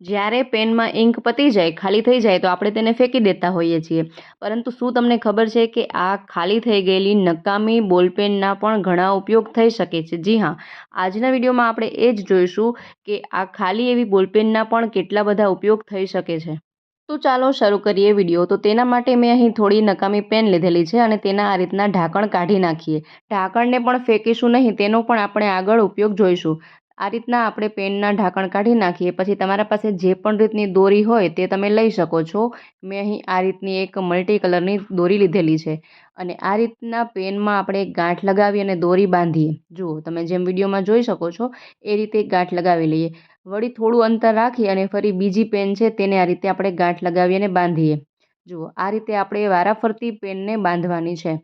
જ્યારે પેનમાં ઇંક પતી જાય, ખાલી થઈ જાય તો આપણે તેને ફેંકી દેતા હોઈએ છીએ. પરંતુ શું તમને ખબર છે કે આ ખાલી થઈ ગયેલી નકામી બોલપેનના પણ ઘણા ઉપયોગ થઈ શકે છે? જી હા, આજના વિડીયોમાં આપણે એ જ જોઈશું કે આ ખાલી એવી બોલપેનના પણ કેટલા બધા ઉપયોગ થઈ શકે છે. તો ચાલો શરૂ કરીએ વિડીયો. તો તેના માટે મેં અહીં થોડી નકામી પેન લીધેલી છે અને તેના આ રીતના ઢાંકણ કાઢી નાખીએ. ઢાંકણને પણ ફેંકીશું નહીં, તેનો પણ આપણે આગળ ઉપયોગ જોઈશું. આ રીતના આપણે પેનના ઢાંકણ કાઢી નાખીએ. પછી તમારા પાસે જે પણ રીતની દોરી હોય તે તમે લઈ શકો છો. મેં અહીં આ રીતની એક મલ્ટી કલરની દોરી લીધેલી છે અને આ રીતના પેનમાં આપણે એક ગાંઠ લગાવી અને દોરી બાંધીએ. જુઓ, તમે જેમ વિડીયોમાં જોઈ શકો છો એ રીતે એક ગાંઠ લગાવી લઈએ. વળી થોડું અંતર રાખી અને ફરી બીજી પેન છે તેને આ રીતે આપણે ગાંઠ લગાવી અને બાંધીએ. જુઓ, આ રીતે આપણે વારાફરતી પેનને બાંધવાની છે.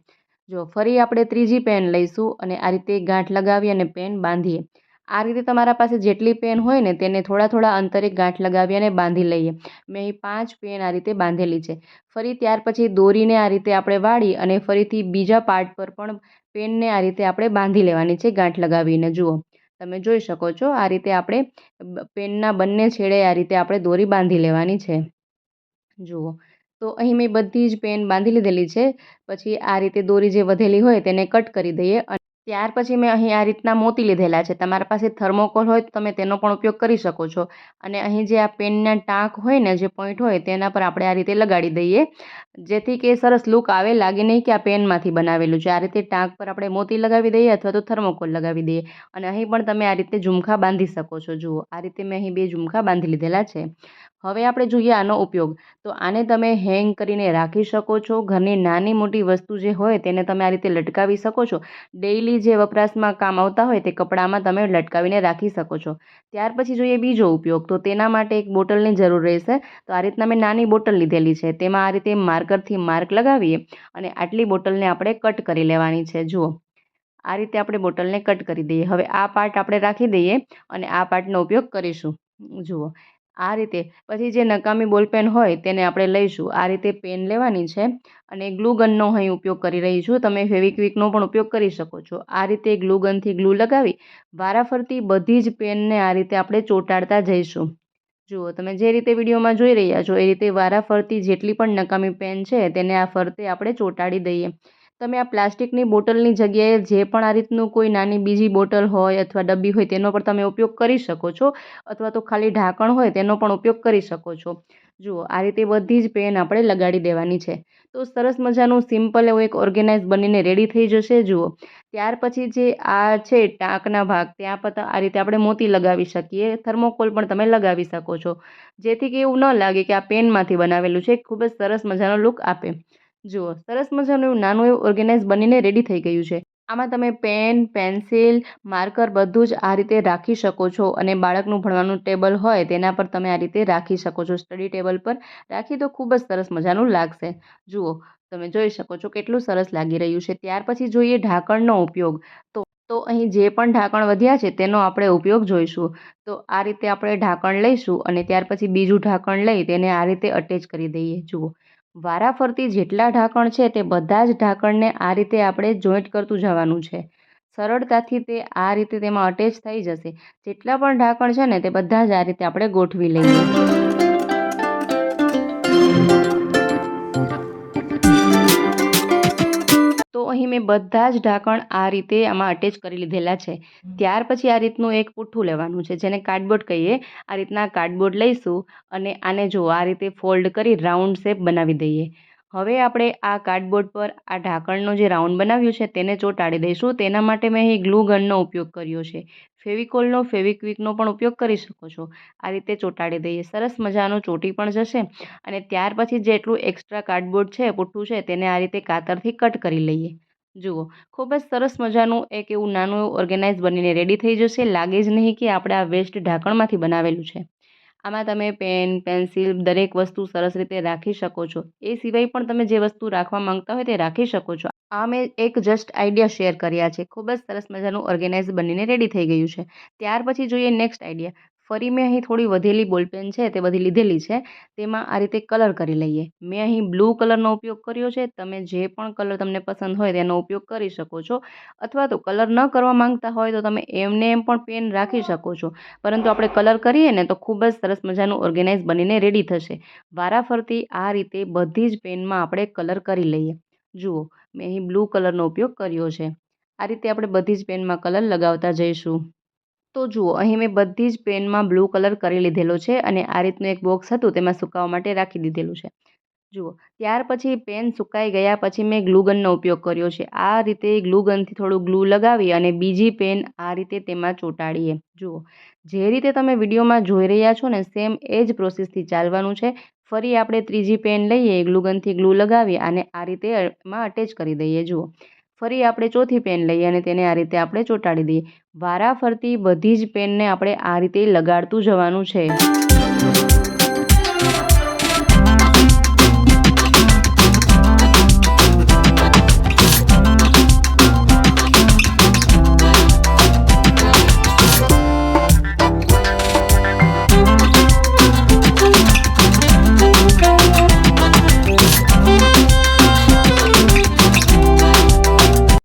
જો ફરી આપણે ત્રીજી પેન લઈશું અને આ રીતે ગાંઠ લગાવી અને પેન બાંધીએ. આ રીતે તમારા પાસે જેટલી પેન હોય ને તેને થોડા થોડા અંતરે ગાંઠ લગાવી અને બાંધી લઈએ. મેં અહીં 5 પેન આ રીતે બાંધેલી છે. ફરી ત્યાર પછી દોરીને આ રીતે આપણે વાળી અને ફરીથી બીજા પાર્ટ પર પણ પેનને આ રીતે આપણે બાંધી લેવાની છે ગાંઠ લગાવીને. જુઓ, તમે જોઈ શકો છો આ રીતે આપણે પેનના બંને છેડે આ રીતે આપણે દોરી બાંધી લેવાની છે. જુઓ, તો અહીં મેં બધી જ પેન બાંધી લીધેલી છે. પછી આ રીતે દોરી જે વધેલી હોય તેને કટ કરી દઈએ. ત્યાર પછી મેં અહીં આ રીતના મોતી લીધેલા છે. તમારા પાસે થર્મોકોલ હોય તો તમે તેનો પણ ઉપયોગ કરી શકો છો. અને અહીં જે આ પેનના ટાંક હોય ને, જે પોઈન્ટ હોય તેના પર આપણે આ રીતે લગાડી દઈએ, જેથી કે સરસ લુક આવે, લાગે નહીં કે આ પેનમાંથી બનાવેલું છે. આ રીતે ટાંક પર આપણે મોતી લગાવી દઈએ અથવા તો થર્મોકોલ લગાવી દઈએ. અને અહીં પણ તમે આ રીતે ઝુમખા બાંધી શકો છો. જુઓ, આ રીતે મેં અહીં 2 ઝુમખા બાંધી લીધેલા છે. હવે આપણે જોઈએ આનો ઉપયોગ. તો આને તમે હેંગ કરીને રાખી શકો છો. ઘરની નાની મોટી વસ્તુ જે હોય તેને તમે આ રીતે લટકાવી શકો છો. ડેઈલી જે વપરાશમાં કામ આવતા હોય તે કપડામાં તમે લટકાવીને રાખી શકો છો. ત્યાર પછી જોઈએ બીજો ઉપયોગ. તો તેના માટે એક બોટલની જરૂર રહેશે. તો આ રીતના મેં નાની બોટલ લીધેલી છે. તેમાં આ રીતે માર્કરથી માર્ક લગાવીએ અને આટલી બોટલને આપણે કટ કરી લેવાની છે. જુઓ, આ રીતે આપણે બોટલને કટ કરી દઈએ. હવે આ પાર્ટ આપણે રાખી દઈએ અને આ પાર્ટનો ઉપયોગ કરીશું. જુઓ, આ રીતે પછી જે નકામી બોલપેન હોય તેને આપણે લઈશું. આ રીતે પેન લેવાની છે અને ગ્લુ ગનનો અહીં ઉપયોગ કરી રહી છું. તમે ફેવિક્વિકનો પણ ઉપયોગ કરી શકો છો. આ રીતે ગ્લુ ગનથી ગ્લુ લગાવી વારાફરતી બધી જ પેનને આ રીતે આપણે ચોંટાડતા જઈશું. જુઓ, તમે જે રીતે વિડીયોમાં જોઈ રહ્યા છો એ રીતે વારાફરતી જેટલી પણ નકામી પેન છે તેને આ ફરતે આપણે ચોંટાડી દઈએ. તમે આ પ્લાસ્ટિકની બોટલની જગ્યાએ જે પણ આ રીતનું કોઈ નાની બીજી બોટલ હોય અથવા ડબ્બી હોય તેનો પણ તમે ઉપયોગ કરી શકો છો, અથવા તો ખાલી ઢાંકણ હોય તેનો પણ ઉપયોગ કરી શકો છો. જુઓ, આ રીતે બધી જ પેન આપણે લગાડી દેવાની છે. તો સરસ મજાનું સિમ્પલ એવું એક ઓર્ગેનાઇઝ બનીને રેડી થઈ જશે. જુઓ, ત્યાર પછી જે આ છે ટાંકના ભાગ, ત્યાં પર આ રીતે આપણે મોતી લગાવી શકીએ. થર્મોકોલ પણ તમે લગાવી શકો છો, જેથી કે એવું ન લાગે કે આ પેનમાંથી બનાવેલું છે. ખૂબ જ સરસ મજાનો લુક આપે. જુઓ, સરસ મજાનું એવું નાનું એવું ઓર્ગેનાઇઝ બનીને રેડી થઈ ગયું છે. આમાં તમે પેન, પેન્સિલ, માર્કર બધું જ આ રીતે રાખી શકો છો. અને બાળકનું ભણવાનું ટેબલ હોય તેના પર તમે આ રીતે રાખી શકો છો. સ્ટડી ટેબલ પર રાખી તો ખૂબ જ સરસ મજાનું લાગશે. જુઓ, તમે જોઈ શકો છો કેટલું સરસ લાગી રહ્યું છે. ત્યાર પછી જોઈએ ઢાંકણનો ઉપયોગ. તો અહીં જે પણ ઢાંકણ વધ્યા છે તેનો આપણે ઉપયોગ જોઈશું. તો આ રીતે આપણે ઢાંકણ લઈશું અને ત્યાર પછી બીજું ઢાંકણ લઈ તેને આ રીતે અટેચ કરી દઈએ. જુઓ, વારાફરતી જેટલા ઢાંકણ છે તે બધા જ ઢાંકણને આ રીતે આપણે જોઈન્ટ કરતું જવાનું છે. સરળતાથી તે આ રીતે તેમાં અટેચ થઈ જશે. જેટલા પણ ઢાંકણ છે ને તે બધા જ આ રીતે આપણે ગોઠવી લઈએ. તો અહીં મેં બધા જ ઢાંકણ આ રીતે આમાં અટેચ કરી લીધેલા છે. ત્યાર પછી આ રીતનું એક પુઠ્ઠું લેવાનું છે, જેને કાર્ડબોર્ડ કહીએ. આ રીતના કાર્ડબોર્ડ લઈશું અને આને જો આ રીતે ફોલ્ડ કરી રાઉન્ડ શેપ બનાવી દઈએ. હવે આપણે આ કાર્ડબોર્ડ પર આ ઢાંકણનો જે રાઉન્ડ બનાવ્યું છે તેને ચોંટાડી દઈશું. તેના માટે મેં અહીં ગ્લુ ગનનો ઉપયોગ કર્યો છે. ફેવિકોલનો, ફેવિક્વિકનો પણ ઉપયોગ કરી શકો છો. આ રીતે ચોંટાડી દઈએ. સરસ મજાનું ચોંટી પણ જશે. અને ત્યાર પછી જેટલું એક્સ્ટ્રા કાર્ડબોર્ડ છે, પુઠ્ઠું છે, તેને આ રીતે કાતરથી કટ કરી લઈએ. જુઓ, ખૂબ જ સરસ મજાનું એક એવું નાનું એવું ઓર્ગેનાઇઝ બનીને રેડી થઈ જશે. લાગે જ નહીં કે આપણે આ વેસ્ટ ઢાંકણમાંથી બનાવેલું છે. આમાં તમે પેન, પેન્સિલ દરેક વસ્તુ સરસ રીતે રાખી શકો છો. એ સિવાય પણ તમે જે વસ્તુ રાખવા માંગતા હોય તે રાખી શકો છો. આ મેં એક જસ્ટ આઈડિયા શેર કર્યા છે. ખૂબ જ સરસ મજાનું ઓર્ગેનાઇઝ બનીને રેડી થઈ ગયું છે. ત્યાર પછી જોઈએ નેક્સ્ટ આઈડિયા. ફરી મેં અહીં થોડી વધેલી બોલપેન છે તે બધી લીધેલી છે, તેમાં આ રીતે કલર કરી લઈએ. મેં અહીં બ્લુ કલરનો ઉપયોગ કર્યો છે. તમે જે પણ કલર તમને પસંદ હોય તેનો ઉપયોગ કરી શકો છો, અથવા તો કલર ન કરવા માંગતા હોય તો તમે એમને એમ પણ પેન રાખી શકો છો. પરંતુ આપણે કલર કરીએ ને તો ખૂબ જ સરસ મજાનું ઓર્ગેનાઇઝ બનીને રેડી થશે. વારાફરતી આ રીતે બધી જ પેનમાં આપણે કલર કરી લઈએ. જુઓ, મેં અહીં બ્લુ કલરનો ઉપયોગ કર્યો છે. આ રીતે આપણે બધી જ પેનમાં કલર લગાવતા જઈશું. તો જુઓ, અહીં મેં બધી જ પેનમાં બ્લુ કલર કરી લીધેલો છે અને આ રીતનું એક બોક્સ હતું તેમાં સુકાવવા માટે રાખી દીધેલું છે. જુઓ, ત્યાર પછી પેન સુકાઈ ગયા પછી મેં ગ્લુગનનો ઉપયોગ કર્યો છે. આ રીતે ગ્લુગનથી થોડું ગ્લુ લગાવી અને બીજી પેન આ રીતે તેમાં ચોંટાડીએ. જુઓ, જે રીતે તમે વિડીયોમાં જોઈ રહ્યા છો ને સેમ એ જ પ્રોસેસથી ચાલવાનું છે. ફરી આપણે ત્રીજી પેન લઈએ, ગ્લુગનથી ગ્લુ લગાવી અને આ રીતે એમાં અટેચ કરી દઈએ. જુઓ, ફરી આપણે ચોથી પેન લઈએ અને તેને આ રીતે આપણે ચોંટાડી દઈએ. વારાફરતી બધી જ પેનને આપણે આ રીતે લગાડતું જવાનું છે.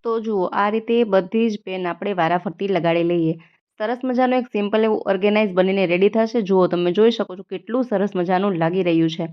તો જુઓ, આ રીતે બધી જ પેન આપણે વારાફરતી લગાડી લઈએ. સરસ મજાનું એક સિમ્પલ એવું ઓર્ગેનાઇઝ બનીને રેડી થશે. જુઓ, તમે જોઈ શકો છો કેટલું સરસ મજાનું લાગી રહ્યું છે.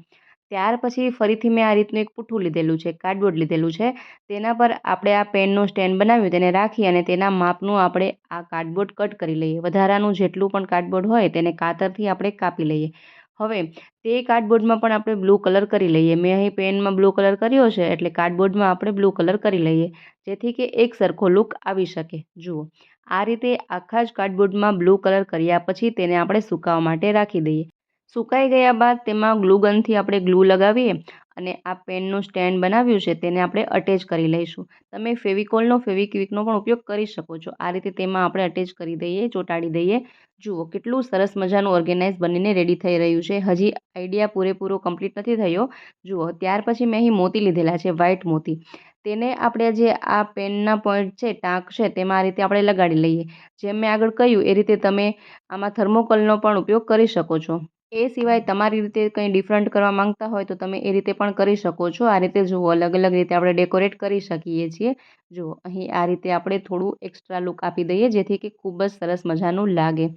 ત્યાર પછી ફરીથી મેં આ રીતનું એક પુઠ્ઠું લીધેલું છે, કાર્ડબોર્ડ લીધેલું છે. તેના પર આપણે આ પેનનું સ્ટેન્ડ બનાવ્યું તેને રાખી અને તેના માપનું આપણે આ કાર્ડબોર્ડ કટ કરી લઈએ. વધારાનું જેટલું પણ કાર્ડબોર્ડ હોય તેને કાતરથી આપણે કાપી લઈએ. હવે તે કાર્ડબોર્ડમાં પણ આપણે બ્લુ કલર કરી લઈએ. મેં અહીં પેનમાં બ્લુ કલર કર્યો છે એટલે કાર્ડબોર્ડમાં આપણે બ્લુ કલર કરી લઈએ, જેથી કે એક સરખો લુક આવી શકે. જુઓ, આ રીતે આખા જ કાર્ડબોર્ડમાં બ્લુ કલર કર્યા પછી તેને આપણે સુકાવવા માટે રાખી દઈએ. સુકાઈ ગયા બાદ તેમાં ગ્લુગનથી આપણે ગ્લુ લગાવીએ અને આ પેનનું સ્ટેન્ડ બનાવ્યું છે તેને આપણે અટેચ કરી લઈશું. તમે ફેવિકોલનો, ફેવિક્વિકનો પણ ઉપયોગ કરી શકો છો. આ રીતે તેમાં આપણે અટેચ કરી દઈએ, ચોંટાડી દઈએ. જુઓ, કેટલું સરસ મજાનું ઓર્ગેનાઇઝ બનીને રેડી થઈ રહ્યું છે. હજી આઈડિયા પૂરેપૂરો કમ્પ્લીટ નથી થયો. જુઓ, ત્યાર પછી મેં અહીં મોતી લીધેલા છે, વ્હાઇટ મોતી. તેને આપણે જે આ પેનના પોઈન્ટ છે, ટાંક છે, તેમાં આ રીતે આપણે લગાડી લઈએ. જેમ મેં આગળ કહ્યું એ રીતે તમે આમાં થર્મોકોલનો પણ ઉપયોગ કરી શકો છો. એ સિવાય તમારી રીતે કંઈ ડિફરન્ટ કરવા માંગતા હોય તો તમે એ રીતે પણ કરી શકો છો. આ રીતે જુઓ, અલગ અલગ રીતે આપણે ડેકોરેટ કરી શકીએ છીએ. જુઓ, અહીં આ રીતે આપણે થોડું એક્સ્ટ્રા લુક આપી દઈએ જેથી કે ખૂબ જ સરસ મજાનું લાગે.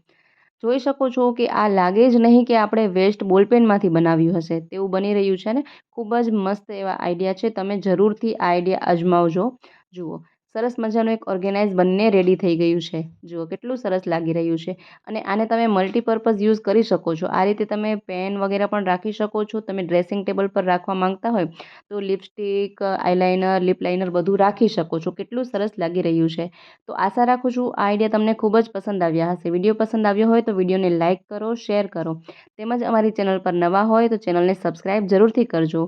જોઈ શકો છો કે આ લાગે જ નહીં કે આપણે વેસ્ટ બોલપેનમાંથી બનાવ્યું હશે તેવું બની રહ્યું છે ને. ખૂબ જ મસ્ત એવા આઈડિયા છે. તમે જરૂરથી આ આઈડિયા અજમાવજો. જુઓ, સરસ મજાનું એક ઓર્ગેનાઇઝ બનીને રેડી થઈ ગયું છે. જુઓ, કેટલું સરસ લાગી રહ્યું છે અને આને તમે મલ્ટીપર્પઝ યુઝ કરી શકો છો. આ રીતે તમે પેન વગેરે પણ રાખી શકો છો. તમે ડ્રેસિંગ ટેબલ પર રાખવા માંગતા હોય તો લિપસ્ટિક, આઈલાઇનર, લિપ લાઇનર બધું રાખી શકો છો. કેટલું સરસ લાગી રહ્યું છે. તો આશા રાખું છું આ આઈડિયા તમને ખૂબ જ પસંદ આવ્યા હશે. વિડીયો પસંદ આવ્યો હોય તો વિડીયોને લાઇક કરો, શેર કરો તેમજ અમારી ચેનલ પર નવા હોય તો ચેનલને સબસ્ક્રાઈબ જરૂરથી કરજો.